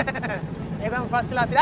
एकदम first class.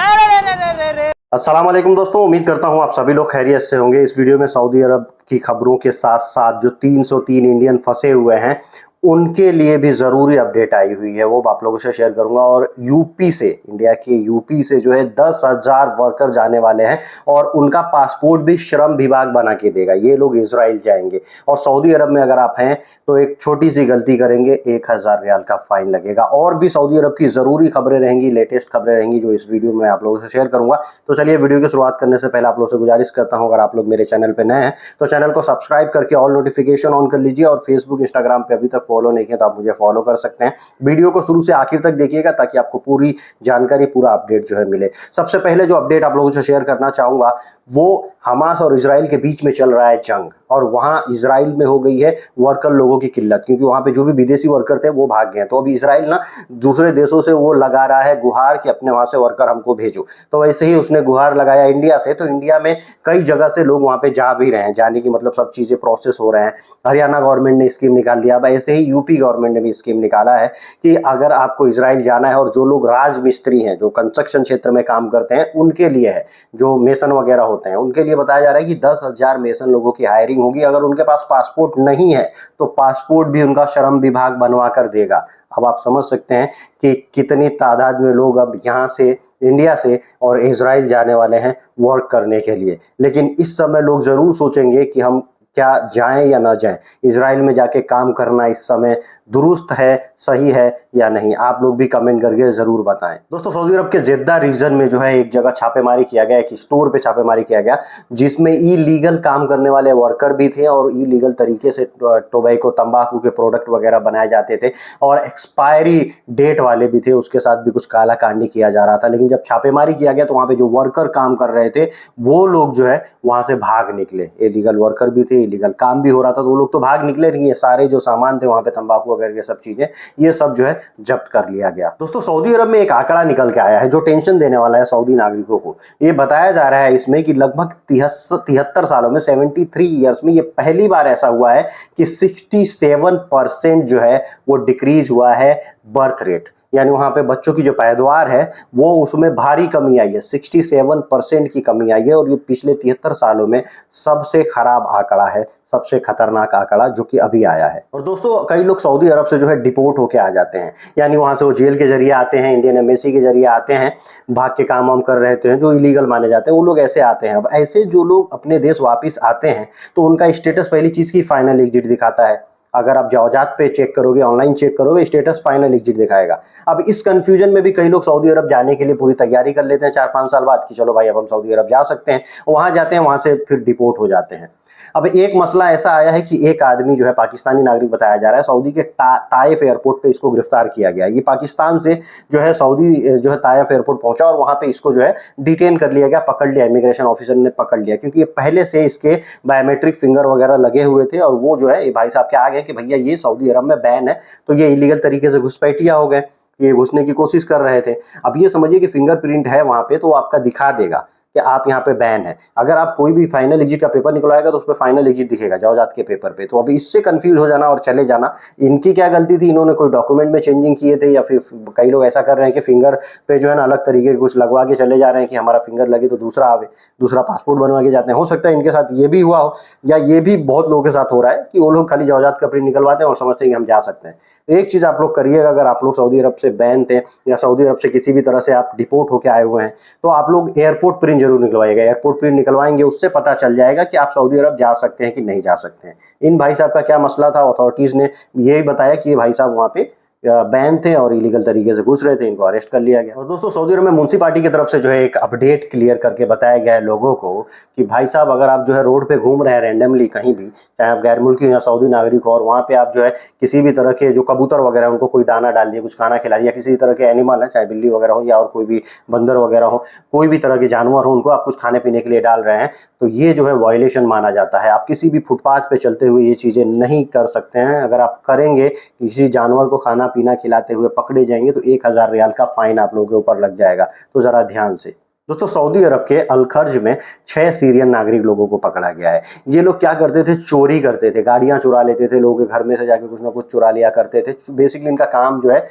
अस्सलाम वालेकुम दोस्तों, उम्मीद करता हूं आप सभी लोग खैरियत से होंगे। इस वीडियो में सऊदी अरब की खबरों के साथ साथ जो 303 इंडियन फंसे हुए हैं उनके लिए भी ज़रूरी अपडेट आई हुई है, वो आप लोगों से शेयर करूंगा। और यूपी से, इंडिया के यूपी से जो है 10,000 वर्कर जाने वाले हैं और उनका पासपोर्ट भी श्रम विभाग बना के देगा। ये लोग इजराइल जाएंगे और सऊदी अरब में अगर आप हैं तो एक छोटी सी गलती करेंगे 1,000 रियाल का फाइन लगेगा। और भी सऊदी अरब की ज़रूरी खबरें रहेंगी, लेटेस्ट खबरें रहेंगी जो इस वीडियो में आप लोगों से शेयर करूंगा। तो चलिए वीडियो की शुरुआत करने से पहले आप लोगों से गुजारिश करता हूं, अगर आप लोग मेरे चैनल पर नए हैं तो चैनल को सब्सक्राइब करके ऑल नोटिफिकेशन ऑन कर लीजिए। और फेसबुक इंस्टाग्राम पे अभी तक फॉलो नहीं किया तो आप मुझे फॉलो कर सकते हैं। वीडियो को शुरू से आखिर तक देखिएगा ताकि आपको पूरी जानकारी, पूरा अपडेट जो है मिले। सबसे पहले जो अपडेट आप लोगों से शेयर करना चाहूंगा वो हमास और इजराइल के बीच में चल रहा है जंग, और वहां इजराइल में हो गई है वर्कर लोगों की किल्लत, क्योंकि वहां पे जो भी विदेशी वर्कर थे वो भाग गए हैं। तो अभी इजराइल ना दूसरे देशों से वो लगा रहा है गुहार कि अपने वहां से वर्कर हमको भेजो। तो वैसे ही उसने गुहार लगाया इंडिया से, तो इंडिया में कई जगह से लोग वहां पे जा भी रहे हैं। जाने की मतलब सब चीजें प्रोसेस हो रहे हैं। हरियाणा गवर्नमेंट ने स्कीम निकाल दिया। अब ऐसे ही यूपी गवर्नमेंट ने भी स्कीम निकाला है कि अगर आपको इजराइल जाना है, और जो लोग राज मिस्त्री हैं, जो कंस्ट्रक्शन क्षेत्र में काम करते हैं, उनके लिए है, जो मेसन वगैरह होते हैं उनके लिए बताया जा रहा है कि 10,000 मेसन लोगों की हायरिंग होगी। अगर उनके पास पासपोर्ट नहीं है तो पासपोर्ट भी उनका श्रम विभाग बनवा कर देगा। अब आप समझ सकते हैं कि कितनी तादाद में लोग अब यहाँ से, इंडिया से और इजराइल जाने वाले हैं वर्क करने के लिए। लेकिन इस समय लोग ज़रूर सोचेंगे कि हम क्या जाएं या ना जाएं। इजराइल में जाके काम करना इस समय दुरुस्त है, सही है या नहीं? आप लोग भी कमेंट करके ज़रूर बताएं। दोस्तों, सऊदी अरब के जेद्दा रीजन में जो है एक जगह छापेमारी किया गया, एक स्टोर पे छापेमारी किया गया जिसमें इलीगल काम करने वाले वर्कर भी थे और इलीगल तरीके से टोबैको, तंबाकू के प्रोडक्ट वगैरह बनाए जाते थे, और एक्सपायरी डेट वाले भी थे। उसके साथ भी कुछ काला कांडी किया जा रहा था। लेकिन जब छापेमारी किया गया तो वहाँ पे जो वर्कर काम कर रहे थे वो लोग जो है वहाँ से भाग निकले। इलीगल वर्कर भी थे, इलीगल काम भी हो रहा था, तो वो लोग तो भाग निकले नहीं। ये सारे जो सामान थे वहाँ पे, तंबाकू वगैरह ये सब चीजें, ये सब जो है जब्त कर लिया गया। दोस्तों, सऊदी अरब में एक आंकड़ा निकल के आया है जो टेंशन देने वाला है सऊदी नागरिकों को। ये बताया जा रहा है इसमें कि लगभग 73 सालों में, 73 ईयर्स में ये पहली बार ऐसा हुआ है कि 67% जो है वो डिक्रीज हुआ है बर्थ रेट, यानी वहां पे बच्चों की जो पैदावार है वो उसमें भारी कमी आई है। 67% की कमी आई है, और ये पिछले 73 सालों में सबसे खराब आंकड़ा है, सबसे खतरनाक आंकड़ा जो कि अभी आया है। और दोस्तों, कई लोग सऊदी अरब से जो है डिपोर्ट होके आ जाते हैं, यानी वहां से वो जेल के जरिए आते हैं, इंडियन एम्बेसी के जरिए आते हैं, भाग के काम वाम कर रहे हैं जो इलीगल माने जाते हैं, वो लोग ऐसे आते हैं। अब ऐसे जो लोग अपने देश वापिस आते हैं तो उनका स्टेटस पहली चीज की फाइनल एग्जिट दिखाता है। अगर आप जाओजात पे चेक करोगे, ऑनलाइन चेक करोगे, स्टेटस फाइनल एग्जिट दिखाएगा। अब इस कंफ्यूजन में भी कई लोग सऊदी अरब जाने के लिए पूरी तैयारी कर लेते हैं 4-5 साल बाद कि चलो भाई अब हम सऊदी अरब जा सकते हैं। वहां जाते हैं, वहां से फिर डिपोर्ट हो जाते हैं। अब एक मसला ऐसा आया है कि एक आदमी जो है पाकिस्तानी नागरिक बताया जा रहा है, सऊदी के ताइफ एयरपोर्ट पे इसको गिरफ्तार किया गया। ये पाकिस्तान से जो है सऊदी जो है ताइफ एयरपोर्ट पहुंचा और वहां पे इसको जो है डिटेन कर लिया गया, पकड़ लिया, इमिग्रेशन ऑफिसर ने पकड़ लिया, क्योंकि ये पहले से इसके बायोमेट्रिक फिंगर वगैरह लगे हुए थे। और वो जो है ये भाई साहब के आ गए कि भैया ये सऊदी अरब में बैन है, तो ये इलीगल तरीके से घुसपैठिया हो गए, ये घुसने की कोशिश कर रहे थे। अब ये समझिए कि फिंगरप्रिंट है वहां पे, तो आपका दिखा देगा कि आप यहाँ पे बैन है। अगर आप कोई भी फाइनल एग्जिट का पेपर निकलवाएगा तो उस पर फाइनल एग्जिट दिखेगा जाओजात के पेपर पे। तो अभी इससे कंफ्यूज हो जाना और चले जाना, इनकी क्या गलती थी? इन्होंने कोई डॉक्यूमेंट में चेंजिंग किए थे, या फिर कई लोग ऐसा कर रहे हैं कि फिंगर पे जो है ना अलग तरीके के कुछ लगवा के चले जा रहे हैं कि हमारा फिंगर लगे तो दूसरा आवे, दूसरा पासपोर्ट बनवा के जाते हैं। हो सकता है इनके साथ ये भी हुआ हो, या ये भी बहुत लोगों के साथ हो रहा है कि वो लोग खाली जाओजात का प्रिंट निकलवाते हैं और समझते हैं कि हम जा सकते हैं। तो एक चीज़ आप लोग करिएगा, अगर आप लोग सऊदी अरब से बैन थे या सऊदी अरब से किसी भी तरह से आप डिपोर्ट होकर आए हुए हैं तो आप लोग एयरपोर्ट प्रिंट जरूर निकलवाइएगा। एयरपोर्ट प्रिंट निकलवाएंगे, उससे पता चल जाएगा कि आप सऊदी अरब जा सकते हैं कि नहीं जा सकते हैं। इन भाई साहब का क्या मसला था, अथॉरिटीज ने यही बताया कि ये भाई साहब वहां पे बैन थे और इलीगल तरीके से घुस रहे थे, इनको अरेस्ट कर लिया गया। और दोस्तों, सऊदी अरब में म्युनिसिपालिटी की तरफ से जो है एक अपडेट क्लियर करके बताया गया है लोगों को कि भाई साहब अगर आप जो है रोड पे घूम रहे हैं रैंडमली कहीं भी, चाहे आप गैर मुल्की या सऊदी नागरिक हो, और वहाँ पे आप जो है किसी भी तरह के जो कबूतर वगैरह उनको कोई दाना डाल दिया, कुछ खाना खिला दिया, किसी तरह के एनिमल है, चाहे बिल्ली वगैरह हो या और कोई भी बंदर वगैरह हो, कोई भी तरह के जानवर हो, उनको आप कुछ खाने पीने के लिए डाल रहे हैं, तो ये जो है वायलेशन माना जाता है। आप किसी भी फुटपाथ पे चलते हुए ये चीज़ें नहीं कर सकते हैं। अगर आप करेंगे, किसी जानवर को खाना पीना खिलाते हुए पकड़े जाएंगे तो 1,000 रियाल का फाइन आप लोगों के ऊपर लग जाएगा। तो जरा ध्यान से। दोस्तों, सऊदी अरब के अलखर्ज में 6 सीरियन नागरिक लोगों को पकड़ा गया है। ये लोग क्या करते थे? चोरी करते थे, गाड़ियां चुरा लेते थे, लोगों के घर में से जाके कुछ ना कुछ चुरा लिया करते थे। बेसिकली इनका काम जो है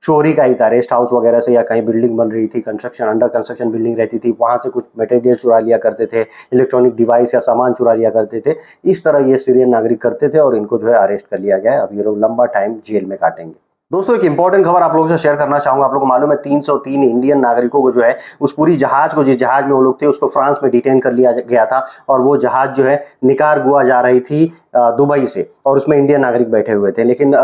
चोरी का ही था। रेस्ट हाउस वगैरह से या कहीं बिल्डिंग बन रही थी, कंस्ट्रक्शन अंडर कंस्ट्रक्शन बिल्डिंग रहती थी, वहाँ से कुछ मटेरियल चुरा लिया करते थे, इलेक्ट्रॉनिक डिवाइस या सामान चुरा लिया करते थे। इस तरह ये सीरियन नागरिक करते थे और इनको जो है अरेस्ट कर लिया गया है। अब ये लोग लंबा टाइम जेल में काटेंगे। दोस्तों एक इंपॉर्टेंट खबर आप लोगों से शेयर करना चाहूंगा। आप लोगों को मालूम है 303 इंडियन नागरिकों को जो है उस पूरी जहाज को, जिस जहाज में वो लोग थे, उसको फ्रांस में डिटेन कर लिया गया था और वो जहाज जो है निकारागुआ जा रही थी दुबई से, और उसमें इंडियन नागरिक बैठे हुए थे। लेकिन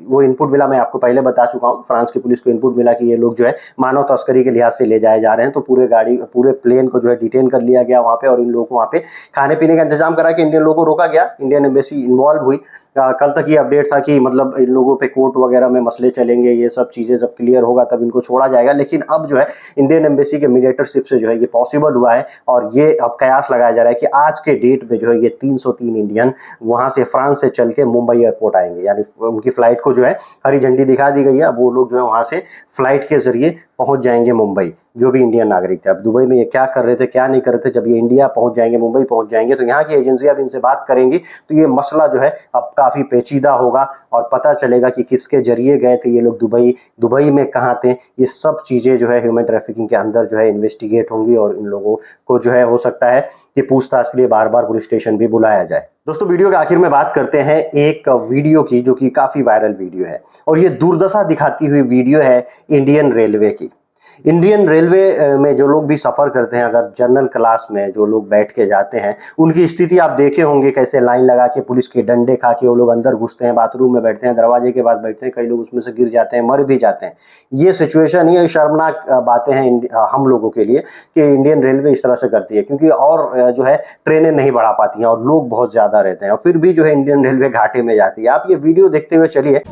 वो इनपुट मिला, मैं आपको पहले बता चुका हूँ, फ्रांस की पुलिस को इनपुट मिला कि ये लोग जो है मानव तस्करी के लिहाज से ले जाए जा रहे हैं। तो पूरे प्लेन को जो है डिटेन कर लिया गया वहाँ पे, और इन लोगों को वहाँ पे खाने पीने का इंतजाम करा के इंडियन लोगों को रोका गया। इंडियन एम्बेसी इन्वॉल्व हुई। कल तक ये अपडेट था कि मतलब इन लोगों पे कोर्ट वगैरह में मसले चलेंगे, ये सब चीज़ें जब क्लियर होगा तब इनको छोड़ा जाएगा। लेकिन अब जो है इंडियन एम्बेसी के मीडिएटरशिप से जो है ये पॉसिबल हुआ है, और ये अब कयास लगाया जा रहा है कि आज के डेट में जो है ये 303 इंडियन वहाँ से फ्रांस से चल के मुंबई एयरपोर्ट आएंगे। यानी उनकी फ्लाइट को जो है हरी झंडी दिखा दी गई है। अब वो लोग जो है वहाँ से फ्लाइट के जरिए पहुँच जाएंगे मुंबई, जो भी इंडियन नागरिक थे। अब दुबई में ये क्या कर रहे थे, क्या नहीं कर रहे थे, जब ये इंडिया पहुंच जाएंगे, मुंबई पहुंच जाएंगे, तो यहाँ की एजेंसियां भी इनसे बात करेंगी। तो ये मसला जो है अब काफ़ी पेचीदा होगा और पता चलेगा कि किसके जरिए गए थे ये लोग दुबई में कहाँ थे। ये सब चीज़ें जो है ह्यूमन ट्रैफिकिंग के अंदर जो है इन्वेस्टिगेट होंगी, और इन लोगों को जो है हो सकता है कि पूछताछ के लिए बार बार पुलिस स्टेशन भी बुलाया जाए। दोस्तों वीडियो के आखिर में बात करते हैं एक वीडियो की, जो कि काफ़ी वायरल वीडियो है, और ये दुर्दशा दिखाती हुई वीडियो है इंडियन रेलवे की। इंडियन रेलवे में जो लोग भी सफ़र करते हैं, अगर जनरल क्लास में जो लोग बैठ के जाते हैं, उनकी स्थिति आप देखे होंगे, कैसे लाइन लगा के पुलिस के डंडे खा के वो लोग अंदर घुसते हैं, बाथरूम में बैठते हैं, दरवाजे के पास बैठते हैं, कई लोग उसमें से गिर जाते हैं, मर भी जाते हैं। ये सिचुएशन, ये शर्मनाक बातें हैं हम लोगों के लिए कि इंडियन रेलवे इस तरह से करती है, क्योंकि और जो है ट्रेनें नहीं बढ़ा पाती हैं और लोग बहुत ज़्यादा रहते हैं, और फिर भी जो है इंडियन रेलवे घाटे में जाती है। आप ये वीडियो देखते हुए चलिए।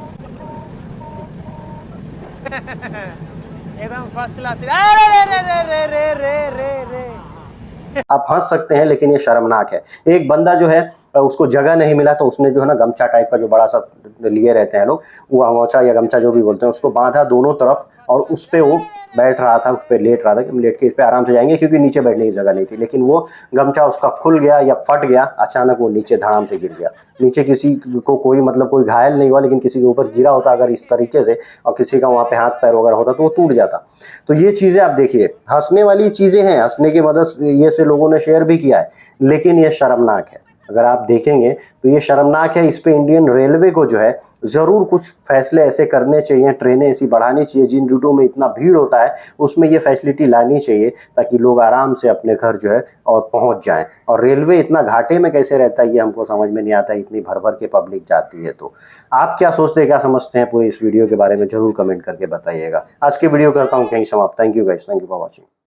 एकदम फर्स्ट क्लास। अरे रे रे रे रे रे रे रे। आप हंस सकते हैं, लेकिन ये शर्मनाक है। एक बंदा जो है उसको जगह नहीं मिला, तो उसने जो है ना गमछा टाइप का जो बड़ा सा लिए रहते हैं लोग, वो अंगोछा या गमछा जो भी बोलते हैं, उसको बांधा दोनों तरफ, और उस पर वो बैठ रहा था, उस पर लेट रहा था कि हम लेट के इस पर आराम से जाएंगे, क्योंकि नीचे बैठने की जगह नहीं थी। लेकिन वो गमछा उसका खुल गया या फट गया, अचानक वो नीचे धड़ाम से गिर गया। नीचे किसी को कोई घायल नहीं हुआ, लेकिन किसी के ऊपर गिरा होता अगर इस तरीके से, और किसी का वहाँ पे हाथ पैर वगैरह होता, तो वो टूट जाता। तो ये चीज़ें आप देखिए, हंसने वाली चीज़ें हैं, हंसने की मदद ये से लोगों ने शेयर भी किया है, लेकिन ये शर्मनाक है। अगर आप देखेंगे तो ये शर्मनाक है। इस पे इंडियन रेलवे को जो है ज़रूर कुछ फैसले ऐसे करने चाहिए, ट्रेनें ऐसी बढ़ानी चाहिए, जिन रूटों में इतना भीड़ होता है उसमें ये फैसिलिटी लानी चाहिए, ताकि लोग आराम से अपने घर जो है और पहुंच जाएं। और रेलवे इतना घाटे में कैसे रहता है, ये हमको समझ में नहीं आता, इतनी भर भर के पब्लिक जाती है। तो आप क्या सोचते हैं, क्या समझते हैं पूरे इस वीडियो के बारे में, जरूर कमेंट करके बताइएगा। आज के वीडियो करता हूँ कहीं समाप्त। Thank you guys, thank you for watching.